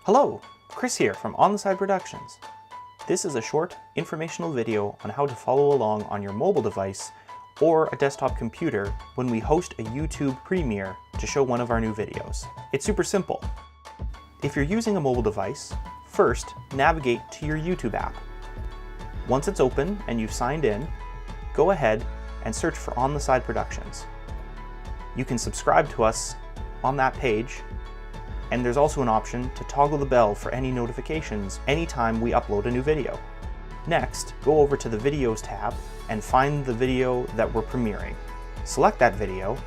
Hello, Chris here from On the Side Productions. This is a short informational video on how to follow along on your mobile device or a desktop computer when we host a YouTube premiere to show one of our new videos. It's super simple. If you're using a mobile device, first navigate to your YouTube app. Once it's open and you've signed in, go ahead and search for On the Side Productions. You can subscribe to us on that page, and there's also an option to toggle the bell for any notifications anytime we upload a new video. Next, go over to the Videos tab and find the video that we're premiering. Select that video,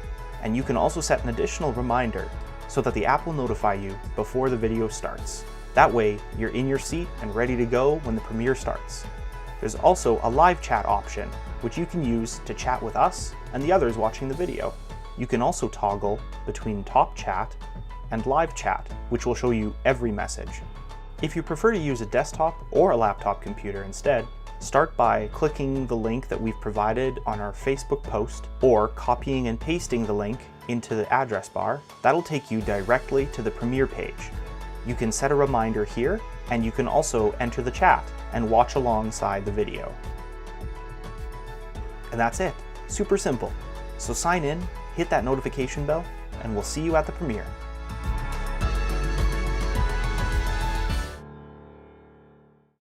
and you can also set an additional reminder so that the app will notify you before the video starts. That way, you're in your seat and ready to go when the premiere starts. There's also a live chat option, which you can use to chat with us and the others watching the video. You can also toggle between top chat and live chat, which will show you every message. If you prefer to use a desktop or a laptop computer instead, start by clicking the link that we've provided on our Facebook post or copying and pasting the link into the address bar. That'll take you directly to the premiere page. You can set a reminder here, and you can also enter the chat and watch alongside the video. And that's it. Super simple. So sign in, hit that notification bell, and we'll see you at the premiere.